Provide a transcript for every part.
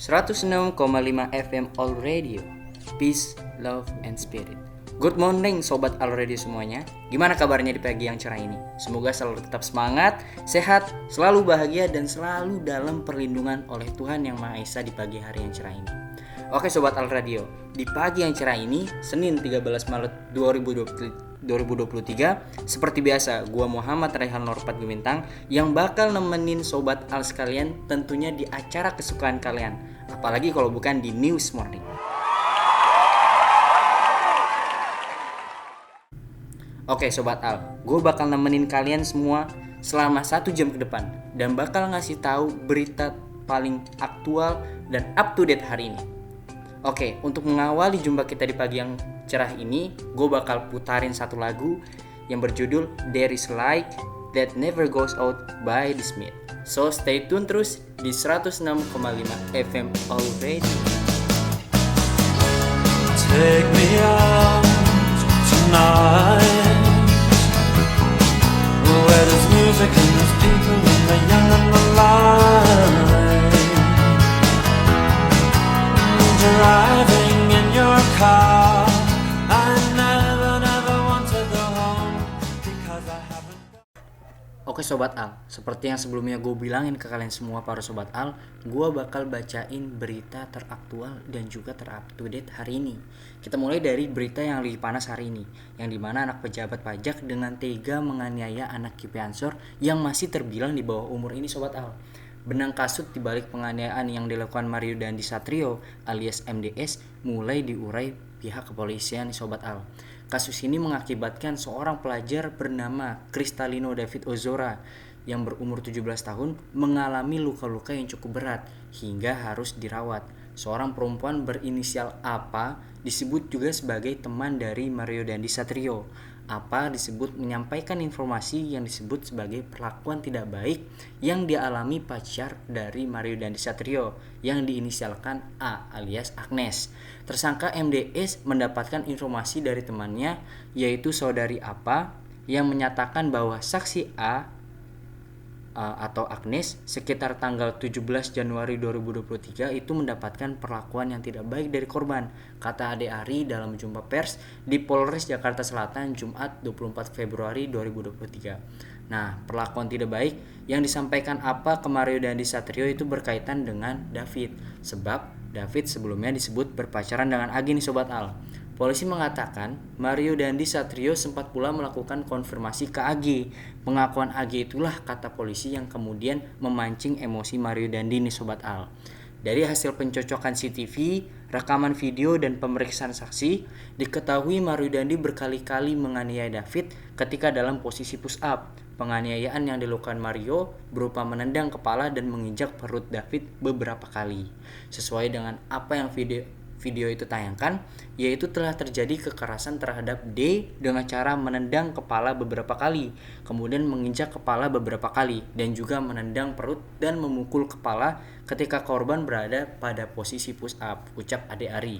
106,5 FM All Radio. Peace, love, and spirit. Good morning Sobat All Radio semuanya. Gimana kabarnya di pagi yang cerah ini? Semoga selalu tetap semangat, sehat, selalu bahagia, dan selalu dalam perlindungan oleh Tuhan Yang Maha Esa di pagi hari yang cerah ini. Oke Sobat All Radio, di pagi yang cerah ini, Senin 13 Maret 2023, seperti biasa, gua Muhammad Raihan Norpat Gumintang yang bakal nemenin Sobat Al sekalian tentunya di acara kesukaan kalian. Apalagi kalau bukan di News Morning. Oke Sobat Al, gue bakal nemenin kalian semua selama 1 jam ke depan dan bakal ngasih tahu berita paling aktual dan up to date hari ini. Oke, untuk mengawali jumpa kita di pagi yang cerah ini, gue bakal putarin satu lagu yang berjudul There Is Light That Never Goes Out by The Smith. So stay tune terus di 106,5 FM All Radio. Take me out tonight, where there's music and there's people and the young and the light. Driving in your car, I never want to go home because I haven't. Oke Sobat Al, seperti yang sebelumnya gue bilangin ke kalian semua para Sobat Al, gue bakal bacain berita teraktual dan juga terupdate hari ini. Kita mulai dari berita yang lagi panas hari ini, yang dimana anak pejabat pajak dengan tega menganiaya anak KIP Ansor yang masih terbilang di bawah umur ini Sobat Al. Benang kasut dibalik penganiayaan yang dilakukan Mario Dandi Satrio alias MDS mulai diurai pihak kepolisian Sobat Al. Kasus ini mengakibatkan seorang pelajar bernama Kristalino David Ozora yang berumur 17 tahun mengalami luka-luka yang cukup berat hingga harus dirawat. Seorang perempuan berinisial APA disebut juga sebagai teman dari Mario Dandi Satrio. APA disebut menyampaikan informasi yang disebut sebagai perlakuan tidak baik yang dialami pacar dari Mario Dandi Satrio yang diinisialkan A alias Agnes. Tersangka MDS mendapatkan informasi dari temannya yaitu saudari APA yang menyatakan bahwa saksi A atau Agnes sekitar tanggal 17 Januari 2023 itu mendapatkan perlakuan yang tidak baik dari korban, kata Ade Ari dalam jumpa pers di Polres Jakarta Selatan Jumat 24 Februari 2023. Nah, perlakuan tidak baik yang disampaikan apa ke Mario Dandi Satrio itu berkaitan dengan David, sebab David sebelumnya disebut berpacaran dengan Agi nih Sobat Al. Polisi mengatakan Mario Dandi Satrio sempat pula melakukan konfirmasi ke AG. Pengakuan AG itulah kata polisi yang kemudian memancing emosi Mario Dandi nih Sobat Al. Dari hasil pencocokan CCTV, rekaman video dan pemeriksaan saksi, diketahui Mario Dandi berkali-kali menganiaya David ketika dalam posisi push up. Penganiayaan yang dilakukan Mario berupa menendang kepala dan menginjak perut David beberapa kali. Sesuai dengan apa yang video itu tayangkan, yaitu telah terjadi kekerasan terhadap D dengan cara menendang kepala beberapa kali, kemudian menginjak kepala beberapa kali, dan juga menendang perut dan memukul kepala ketika korban berada pada posisi push up, ucap Ade Ari.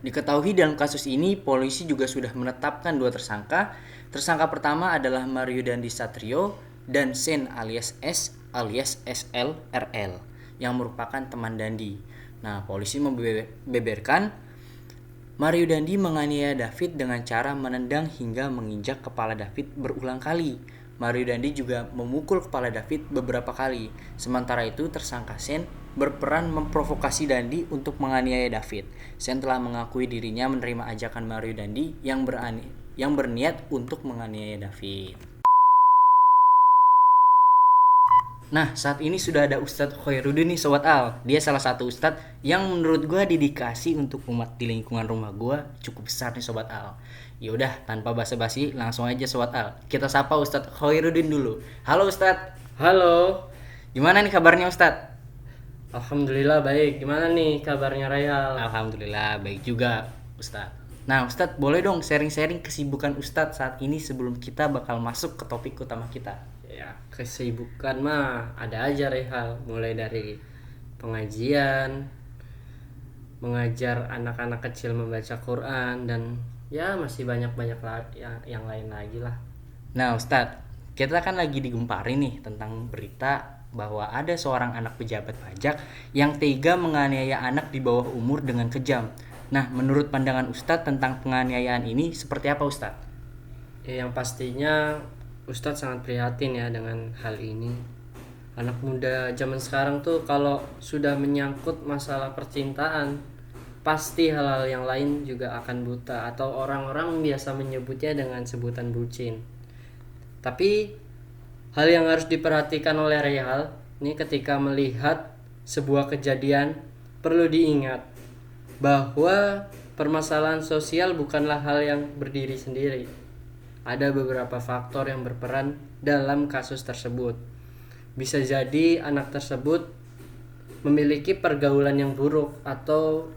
Diketahui dalam kasus ini, polisi juga sudah menetapkan 2 tersangka. Tersangka pertama adalah Mario Dandi Satrio dan Sen alias S alias SL RL yang merupakan teman Dandi. Nah, polisi membeberkan Mario Dandi menganiaya David dengan cara menendang hingga menginjak kepala David berulang kali. Mario Dandi juga memukul kepala David beberapa kali. Sementara itu, tersangka Sen berperan memprovokasi Dandi untuk menganiaya David. Sen telah mengakui dirinya menerima ajakan Mario Dandi yang berniat untuk menganiaya David. Nah, saat ini sudah ada Ustadz Khairuddin nih Sobat Al. Dia salah satu Ustadz yang menurut gue dedikasi untuk umat di lingkungan rumah gue cukup besar nih Sobat Al. Yaudah, tanpa basa-basi langsung aja Sobat Al. Kita sapa Ustadz Khairuddin dulu. Halo Ustadz. Halo. Gimana nih kabarnya Ustadz? Alhamdulillah baik. Gimana nih kabarnya Rayal? Alhamdulillah baik juga Ustadz. Nah Ustadz, boleh dong sharing-sharing kesibukan Ustadz saat ini sebelum kita bakal masuk ke topik utama kita. Ya, kesibukan mah ada aja Rehal. Mulai dari pengajian, mengajar anak-anak kecil membaca Quran, dan ya masih banyak-banyak yang lain lagi lah. Nah Ustadz, kita kan lagi digemparin nih tentang berita bahwa ada seorang anak pejabat pajak yang tega menganiaya anak di bawah umur dengan kejam. Nah, menurut pandangan Ustadz tentang penganiayaan ini seperti apa Ustadz? Ya, yang pastinya Ustadz sangat prihatin ya dengan hal ini. Anak muda zaman sekarang tuh kalau sudah menyangkut masalah percintaan, pasti hal-hal yang lain juga akan buta, atau orang-orang biasa menyebutnya dengan sebutan bucin. Tapi hal yang harus diperhatikan oleh Rehal ini ketika melihat sebuah kejadian, perlu diingat bahwa permasalahan sosial bukanlah hal yang berdiri sendiri. Ada beberapa faktor yang berperan dalam kasus tersebut. Bisa jadi anak tersebut memiliki pergaulan yang buruk atau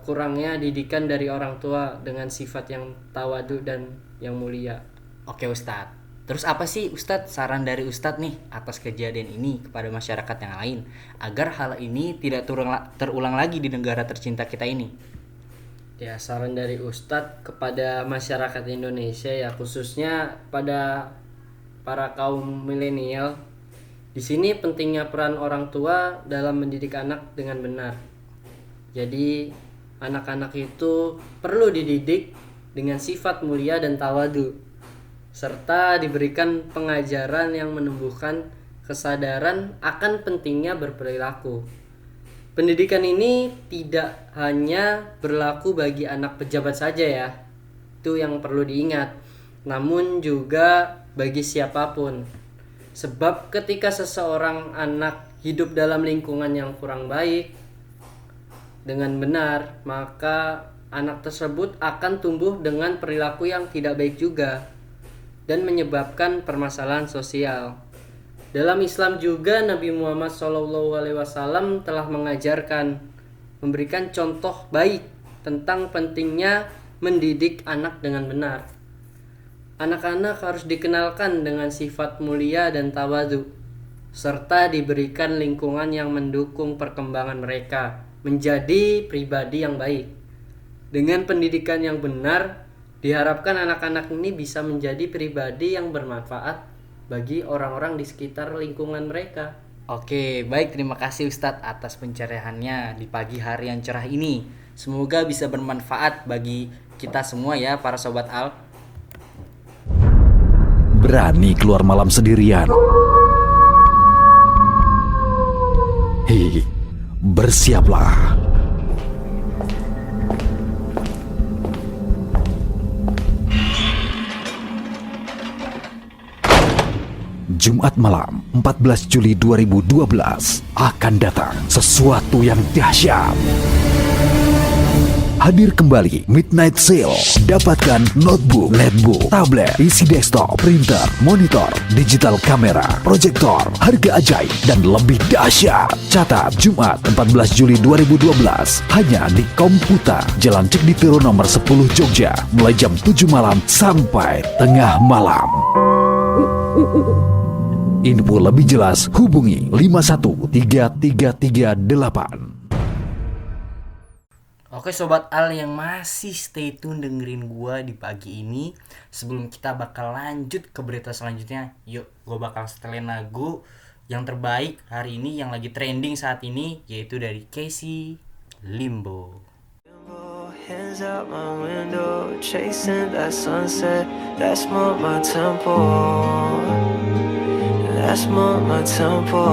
kurangnya didikan dari orang tua dengan sifat yang tawadu dan yang mulia. Oke Ustadz. Terus apa sih Ustadz saran dari Ustadz nih atas kejadian ini kepada masyarakat yang lain agar hal ini tidak terulang lagi di negara tercinta kita ini? Ya, saran dari Ustadz kepada masyarakat Indonesia ya, khususnya pada para kaum milenial. Di sini pentingnya peran orang tua dalam mendidik anak dengan benar. Jadi anak-anak itu perlu dididik dengan sifat mulia dan tawadu, serta diberikan pengajaran yang menumbuhkan kesadaran akan pentingnya berperilaku. Pendidikan ini tidak hanya berlaku bagi anak pejabat saja ya, itu yang perlu diingat, namun juga bagi siapapun. Sebab ketika seseorang anak hidup dalam lingkungan yang kurang baik dengan benar, maka anak tersebut akan tumbuh dengan perilaku yang tidak baik juga dan menyebabkan permasalahan sosial. Dalam Islam juga Nabi Muhammad SAW telah mengajarkan, memberikan contoh baik tentang pentingnya mendidik anak dengan benar. Anak-anak harus dikenalkan dengan sifat mulia dan tawadu, serta diberikan lingkungan yang mendukung perkembangan mereka menjadi pribadi yang baik. Dengan pendidikan yang benar, diharapkan anak-anak ini bisa menjadi pribadi yang bermanfaat bagi orang-orang di sekitar lingkungan mereka. Oke, baik, terima kasih Ustadz atas pencerahannya di pagi hari yang cerah ini. Semoga bisa bermanfaat bagi kita semua ya para Sobat Al. Berani keluar malam sendirian. Hei, bersiaplah. Jumat malam 14 Juli 2012 akan datang sesuatu yang dahsyat. Hadir kembali Midnight Sale. Dapatkan notebook, netbook, tablet, PC desktop, printer, monitor, digital kamera, proyektor, harga ajaib dan lebih dahsyat. Catat Jumat 14 Juli 2012 hanya di Komputa, Jalan Cekditiro nomor 10 Jogja, mulai jam 7 malam sampai tengah malam. Info lebih jelas hubungi 51338. Oke Sobat Al yang masih stay tune dengerin gua di pagi ini. Sebelum kita bakal lanjut ke berita selanjutnya, yuk gua bakal setelin lagu yang terbaik hari ini yang lagi trending saat ini, yaitu dari Casey, Limbo. Hands out my window, chasing that sunset. That's more my tempo. That's more my tempo.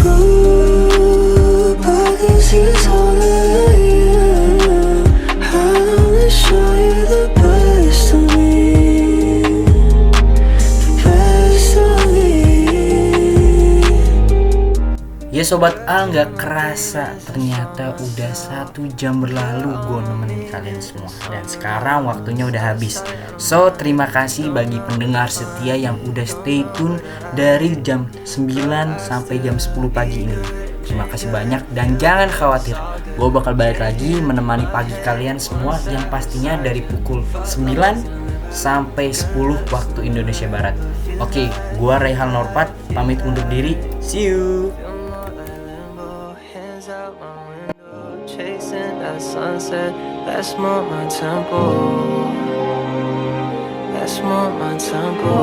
Ooh, but this is all that I am. I wanna show you the best of me, the best of me. Ya Sobat Al, gak kerasa ternyata udah 1 jam berlalu gue nemenin kalian semua. Dan sekarang waktunya udah habis. So terima kasih bagi pendengar setia yang udah stay tune dari jam 9 sampai jam 10 pagi ini. Terima kasih banyak dan jangan khawatir, gue bakal balik lagi menemani pagi kalian semua yang pastinya dari pukul 9 sampai 10 waktu Indonesia Barat. Oke, gue Rehal Norpat pamit undur diri. See you. Chasing that sunset, that's more my tempo. That's semua mantanku.